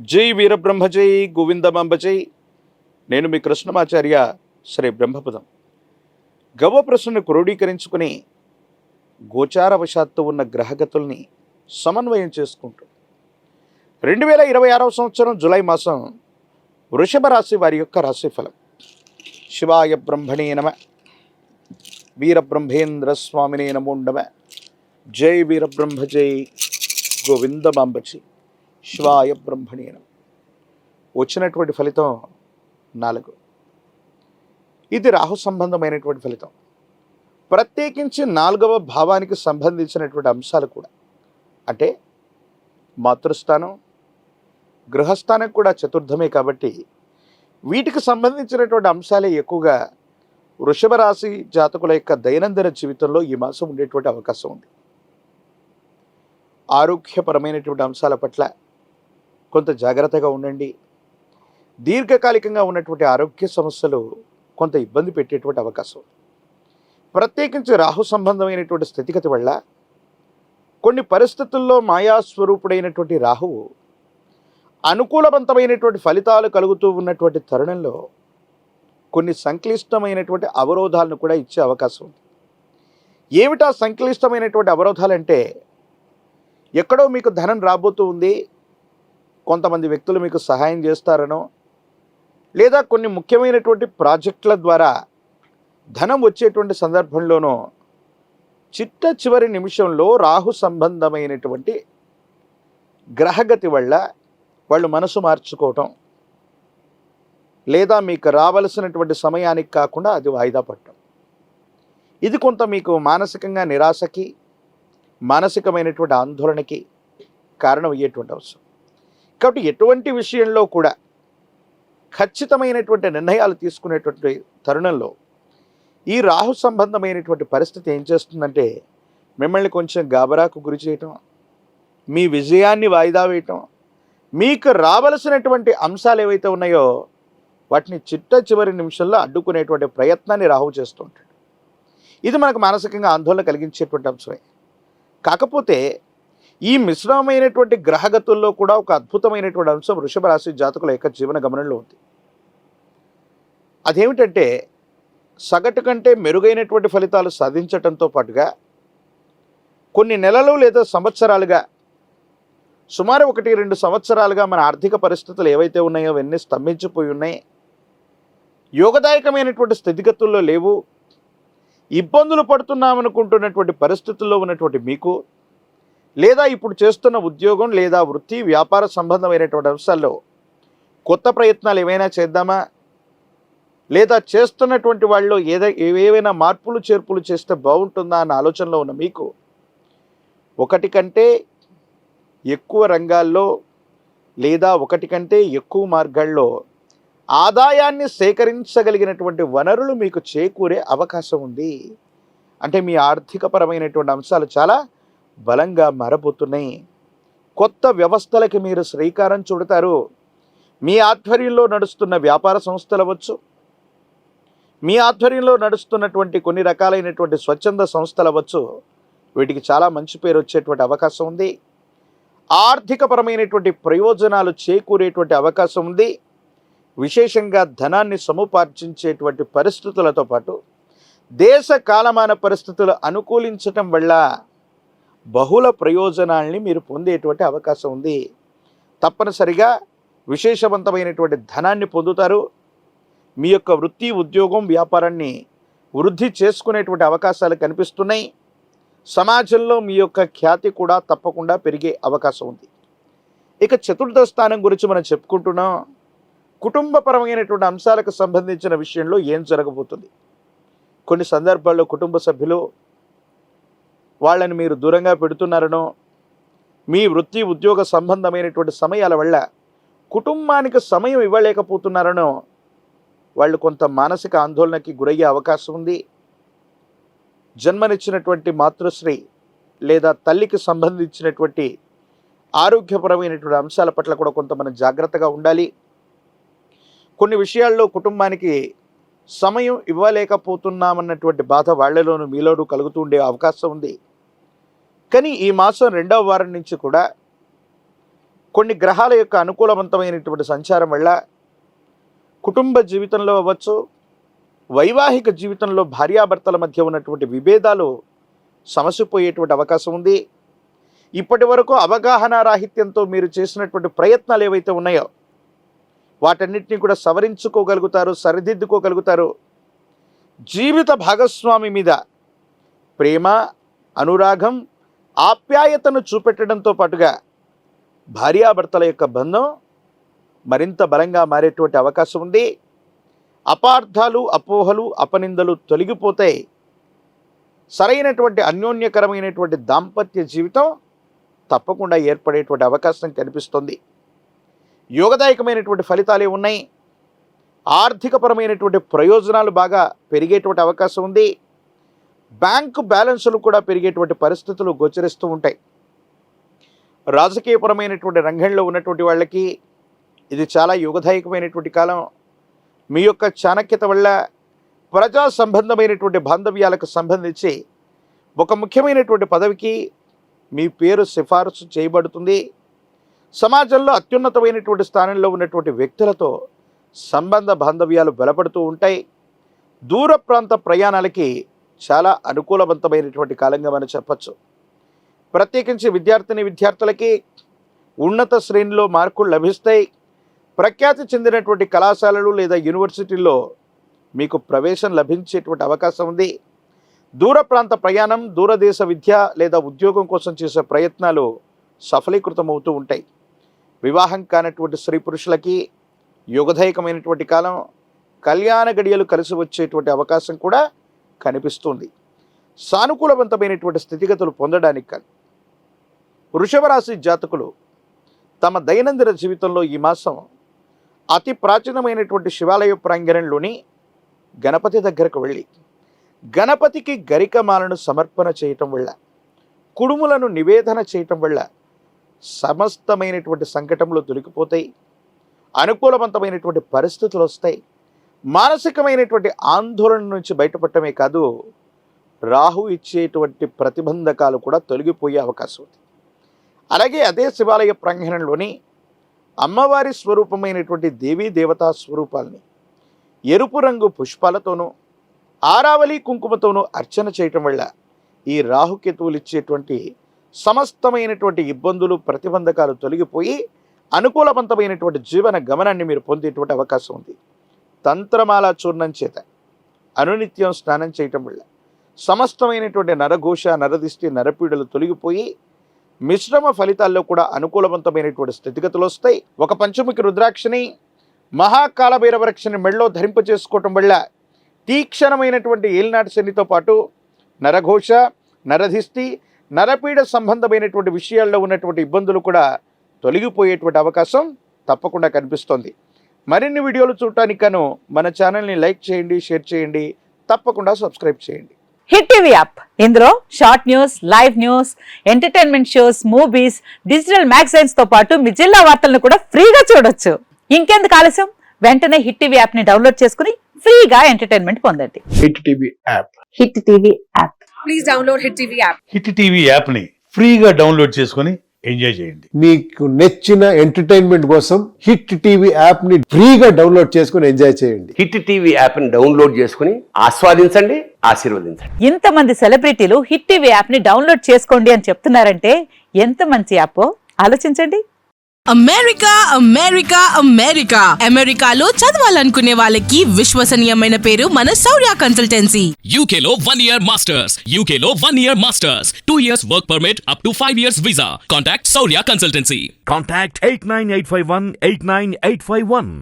జై వీరబ్రహ్మ జై గోవిందమాంబ జై. నేను మీ కృష్ణమాచార్య శ్రీ బ్రహ్మపదం. గవ ప్రశ్నను క్రోడీకరించుకుని గోచారవశాత్తు ఉన్న గ్రహగతుల్ని సమన్వయం చేసుకుంటూ 2026 సంవత్సరం జూలై మాసం వృషభ రాశి వారి యొక్క రాశిఫలం. శివాయ బ్రహ్మణే నమ, వీరబ్రహ్మేంద్ర స్వామినే నమో నమ. జై వీరబ్రహ్మ జై గోవిందమాంబ జై. శివాయ బ్రహ్మణే నమ. వచ్చినటువంటి ఫలితం 4. ఇది రాహు సంబంధమైనటువంటి ఫలితం. ప్రత్యేకించి 4వ భావానికి సంబంధించినటువంటి అంశాలు కూడా, అంటే మాతృస్థానం, గృహస్థానం కూడా చతుర్థమే కాబట్టి వీటికి సంబంధించినటువంటి అంశాలే ఎక్కువగా వృషభ రాశి జాతకుల యొక్క దైనందిన జీవితంలో ఈ మాసం ఉండేటువంటి అవకాశం ఉంది. ఆరోగ్యపరమైనటువంటి అంశాల పట్ల కొంత జాగ్రత్తగా ఉండండి. దీర్ఘకాలికంగా ఉన్నటువంటి ఆరోగ్య సమస్యలు కొంత ఇబ్బంది పెట్టేటువంటి అవకాశం. ప్రత్యేకించి రాహు సంబంధమైనటువంటి స్థితిగతి వల్ల కొన్ని పరిస్థితుల్లో మాయాస్వరూపుడైనటువంటి రాహువు అనుకూలవంతమైనటువంటి ఫలితాలు కలుగుతూ ఉన్నటువంటి తరుణంలో కొన్ని సంక్లిష్టమైనటువంటి అవరోధాలను కూడా ఇచ్చే అవకాశం ఉంది. ఏమిటా సంక్లిష్టమైనటువంటి అవరోధాలంటే, ఎక్కడో మీకు ధనం రాబోతూ ఉంది, కొంతమంది వ్యక్తులు మీకు సహాయం చేస్తారనో, లేదా కొన్ని ముఖ్యమైనటువంటి ప్రాజెక్టుల ద్వారా ధనం వచ్చేటువంటి సందర్భంలోనో చిట్ట చివరి నిమిషంలో రాహు సంబంధమైనటువంటి గ్రహగతి వల్ల వాళ్ళు మనసు మార్చుకోవటం, లేదా మీకు రావలసినటువంటి సమయానికి కాకుండా అది వాయిదా పడటం, ఇది కొంత మీకు మానసికంగా నిరాశకి, మానసికమైనటువంటి ఆందోళనకి కారణం అయ్యేటువంటి అవసరం. కాబట్టి ఎటువంటి విషయంలో కూడా ఖచ్చితమైనటువంటి నిర్ణయాలు తీసుకునేటువంటి తరుణంలో ఈ రాహు సంబంధమైనటువంటి పరిస్థితి ఏం చేస్తుందంటే, మిమ్మల్ని కొంచెం గాబరాకు గురి చేయటం, మీ విజయాన్ని వాయిదా వేయటం, మీకు రావలసినటువంటి అంశాలు ఏవైతే ఉన్నాయో వాటిని చిట్ట చివరి నిమిషంలో అడ్డుకునేటువంటి ప్రయత్నాన్ని రాహు చేస్తుంటాడు. ఇది మనకు మానసికంగా ఆందోళన కలిగించేటువంటి అంశమే. కాకపోతే ఈ మిశ్రమమైనటువంటి గ్రహగతుల్లో కూడా ఒక అద్భుతమైనటువంటి అంశం వృషభ రాశి జాతకుల యొక్క జీవన గమనంలో ఉంది. అదేమిటంటే, సగటు కంటే మెరుగైనటువంటి ఫలితాలు సాధించటంతో పాటుగా కొన్ని నెలలు లేదా సంవత్సరాలుగా, సుమారు 1-2 సంవత్సరాలుగా మన ఆర్థిక పరిస్థితులు ఏవైతే ఉన్నాయో అవన్నీ స్తంభించిపోయి ఉన్నాయి, యోగదాయకమైనటువంటి స్థితిగతుల్లో లేవు, ఇబ్బందులు పడుతున్నామనుకుంటున్నటువంటి పరిస్థితుల్లో ఉన్నటువంటి మీకు, లేదా ఇప్పుడు చేస్తున్న ఉద్యోగం లేదా వృత్తి వ్యాపార సంబంధమైనటువంటి అంశాల్లో కొత్త ప్రయత్నాలు ఏమైనా చేద్దామా, లేదా చేస్తున్నటువంటి వాళ్ళు ఏవైనా మార్పులు చేర్పులు చేస్తే బాగుంటుందా అన్న ఆలోచనలో ఉన్న మీకు, ఒకటి కంటే ఎక్కువ రంగాల్లో లేదా ఒకటి కంటే ఎక్కువ మార్గాల్లో ఆదాయాన్ని సేకరించగలిగినటువంటి వనరులు మీకు చేకూరే అవకాశం ఉంది. అంటే మీ ఆర్థికపరమైనటువంటి అంశాలు చాలా బలంగా మారబోతున్నాయి. కొత్త వ్యవస్థలకి మీరు శ్రీకారం చుడతారు. మీ ఆధ్వర్యంలో నడుస్తున్న వ్యాపార సంస్థలు అవ్వచ్చు, మీ ఆధ్వర్యంలో నడుస్తున్నటువంటి కొన్ని రకాలైనటువంటి స్వచ్ఛంద సంస్థలు అవ్వచ్చు, వీటికి చాలా మంచి పేరు వచ్చేటువంటి అవకాశం ఉంది. ఆర్థికపరమైనటువంటి ప్రయోజనాలు చేకూరేటువంటి అవకాశం ఉంది. విశేషంగా ధనాన్ని సముపార్జించేటువంటి పరిస్థితులతో పాటు దేశ కాలమాన పరిస్థితులు అనుకూలించటం వల్ల బహుళ ప్రయోజనాల్ని మీరు పొందేటువంటి అవకాశం ఉంది. తప్పనిసరిగా విశేషవంతమైనటువంటి ధనాన్ని పొందుతారు. మీ యొక్క వృత్తి ఉద్యోగం వ్యాపారాన్ని వృద్ధి చేసుకునేటువంటి అవకాశాలు కనిపిస్తున్నాయి. సమాజంలో మీ యొక్క ఖ్యాతి కూడా తప్పకుండా పెరిగే అవకాశం ఉంది. ఇక చతుర్థ స్థానం గురించి మనం చెప్పుకుంటున్నాం. కుటుంబపరమైనటువంటి అంశాలకు సంబంధించిన విషయంలో ఏం జరగబోతుంది. కొన్ని సందర్భాల్లో కుటుంబ సభ్యులు వాళ్ళని మీరు దూరంగా పెడుతున్నారనో, మీ వృత్తి ఉద్యోగ సంబంధమైనటువంటి సమయాల వల్ల కుటుంబానికి సమయం ఇవ్వలేకపోతున్నారనో వాళ్ళు కొంత మానసిక ఆందోళనకి గురయ్యే అవకాశం ఉంది. జన్మనిచ్చినటువంటి మాతృశ్రీ లేదా తల్లికి సంబంధించినటువంటి ఆరోగ్యపరమైనటువంటి అంశాల పట్ల కూడా కొంత మనం జాగ్రత్తగా ఉండాలి. కొన్ని విషయాల్లో కుటుంబానికి సమయం ఇవ్వలేకపోతున్నామన్నటువంటి బాధ వాళ్ళలోనూ మీలోనూ కలుగుతూ ఉండే అవకాశం ఉంది. కానీ ఈ మాసం 2వ వారం నుంచి కూడా కొన్ని గ్రహాల యొక్క అనుకూలవంతమైనటువంటి సంచారం వల్ల కుటుంబ జీవితంలో అవ్వచ్చు, వైవాహిక జీవితంలో భార్యాభర్తల మధ్య ఉన్నటువంటి విభేదాలు సమసిపోయేటువంటి అవకాశం ఉంది. ఇప్పటి వరకు అవగాహన రాహిత్యంతో మీరు చేసినటువంటి ప్రయత్నాలు ఏవైతే ఉన్నాయో వాటన్నిటిని కూడా సవరించుకోగలుగుతారు, సరిదిద్దుకోగలుగుతారు. జీవిత భాగస్వామి మీద ప్రేమ, అనురాగం, ఆప్యాయతను చూపెట్టడంతో పాటుగా భార్యాభర్తల యొక్క బంధం మరింత బలంగా మారేటువంటి అవకాశం ఉంది. అపార్థాలు, అపోహలు, అపనిందలు తొలగిపోతాయి. సరైనటువంటి అన్యోన్యకరమైనటువంటి దాంపత్య జీవితం తప్పకుండా ఏర్పడేటువంటి అవకాశం కనిపిస్తుంది. యోగదాయకమైనటువంటి ఫలితాలే ఉన్నాయి. ఆర్థికపరమైనటువంటి ప్రయోజనాలు బాగా పెరిగేటువంటి అవకాశం ఉంది. బ్యాంకు బ్యాలెన్సులు కూడా పెరిగేటువంటి పరిస్థితులు గోచరిస్తూ ఉంటాయి. రాజకీయపరమైనటువంటి రంగంలో ఉన్నటువంటి వాళ్ళకి ఇది చాలా యోగదాయకమైనటువంటి కాలం. మీ యొక్క చాణక్యత వల్ల ప్రజా సంబంధమైనటువంటి బాంధవ్యాలకు సంబంధించి ఒక ముఖ్యమైనటువంటి పదవికి మీ పేరు సిఫారసు చేయబడుతుంది. సమాజంలో అత్యున్నతమైనటువంటి స్థానంలో ఉన్నటువంటి వ్యక్తులతో సంబంధ బాంధవ్యాలు బలపడుతూ ఉంటాయి. దూర ప్రాంత ప్రయాణాలకి చాలా అనుకూలవంతమైనటువంటి కాలంగా మనం చెప్పచ్చు. ప్రత్యేకించి విద్యార్థులకి ఉన్నత శ్రేణిలో మార్కులు లభిస్తాయి. ప్రఖ్యాతి చెందినటువంటి కళాశాలలు లేదా యూనివర్సిటీల్లో మీకు ప్రవేశం లభించేటువంటి అవకాశం ఉంది. దూర ప్రాంత ప్రయాణం, దూరదేశ విద్య లేదా ఉద్యోగం కోసం చేసే ప్రయత్నాలు సఫలీకృతమవుతూ ఉంటాయి. వివాహం కానటువంటి స్త్రీ పురుషులకి యోగదాయకమైనటువంటి కాలం. కళ్యాణ గడియలు కలిసి వచ్చేటువంటి అవకాశం కూడా కనిపిస్తుంది. సానుకూలవంతమైనటువంటి స్థితిగతులు పొందడానికి కానీ వృషభ రాశి జాతకులు తమ దైనందిన జీవితంలో ఈ మాసం అతి ప్రాచీనమైనటువంటి శివాలయ ప్రాంగణంలోని గణపతి దగ్గరకు వెళ్ళి గణపతికి గరికమాలను సమర్పణ చేయటం వల్ల, కుడుములను నివేదన చేయటం వల్ల సమస్తమైనటువంటి సంకటములు తొలగిపోతాయి. అనుకూలవంతమైనటువంటి పరిస్థితులు వస్తాయి. మానసికమైనటువంటి ఆందోళన నుంచి బయటపడటమే కాదు, రాహు ఇచ్చేటువంటి ప్రతిబంధకాలు కూడా తొలగిపోయే అవకాశం ఉంది. అలాగే అదే శివాలయ ప్రాంగణంలోని అమ్మవారి స్వరూపమైనటువంటి దేవీ దేవతా స్వరూపాలని ఎరుపు రంగు పుష్పాలతోనూ ఆరావళి కుంకుమతోనూ అర్చన చేయటం వల్ల ఈ రాహుకేతువులు ఇచ్చేటువంటి సమస్తమైనటువంటి ఇబ్బందులు, ప్రతిబంధకాలు తొలగిపోయి అనుకూలవంతమైనటువంటి జీవన గమనాన్ని మీరు పొందేటువంటి అవకాశం ఉంది. తంత్రమాల చూర్ణం చేత అనునిత్యం స్నానం చేయటం వల్ల సమస్తమైనటువంటి నరఘోష, నరదిష్టి, నరపీడలు తొలగిపోయి మిశ్రమ ఫలితాల్లో కూడా అనుకూలవంతమైనటువంటి స్థితిగతులు వస్తాయి. ఒక పంచముఖి రుద్రాక్షని, మహాకాళభైరవరక్షని మెళ్ళలో ధరింపచేసుకోవటం వల్ల తీక్షణమైనటువంటి ఏలినాటి శనితో పాటు నరఘోష, నరదిష్టి, నరపీడ సంబంధమైనటువంటి విషయాల్లో ఉన్నటువంటి ఇబ్బందులు కూడా తొలగిపోయేటువంటి అవకాశం తప్పకుండా కనిపిస్తోంది. మరిన్ని వీడియోలు చూడటానికి గాను మన ఛానల్ని లైక్ చేయండి, షేర్ చేయండి, తప్పకుండా సబ్స్క్రైబ్ చేయండి. హిట్ టీవీ యాప్, ఇందులో short news, live news, entertainment shows, movies, digital magazines తో పాటు మీ జిల్లా వార్తలను కూడా ఫ్రీగా చూడొచ్చు. ఇంకెందుకు ఆలస్యం, వెంటనే హిట్ టీవీ యాప్ ని డౌన్లోడ్ చేసుకుని ఫ్రీగా ఎంటర్టైన్మెంట్ పొందండి. Hit TV app, hit TV app, please download hit TV app. Hit TV app ని ఫ్రీగా డౌన్లోడ్ చేసుకుని ఎంజాయ్ చేయండి. మీకు నచ్చిన ఎంటర్టైన్మెంట్ కోసం హిట్ టీవీ యాప్ ని ఫ్రీగా డౌన్లోడ్ చేసుకుని ఎంజాయ్ చేయండి. హిట్ టీవీ యాప్ ని డౌన్లోడ్ చేసుకుని ఆస్వాదించండి, ఆశీర్వదించండి. ఇంతమంది సెలబ్రిటీలు హిట్ టీవీ యాప్ ని డౌన్లోడ్ చేసుకోండి అని చెప్తున్నారంటే ఎంత మంచి యాప్ ఆలోచించండి. అమెరికా అమెరికా అమెరికా అమెరికాలో చదవాలనుకునే వాళ్ళకి విశ్వసనీయమైన పేరు మన శౌర్య కన్సల్టెన్సీ. UK లో 1 year masters, UK లో 1 year masters, 2 years work permit up to 5 years visa. Contact Saurya Consultancy. Contact 89851 89851.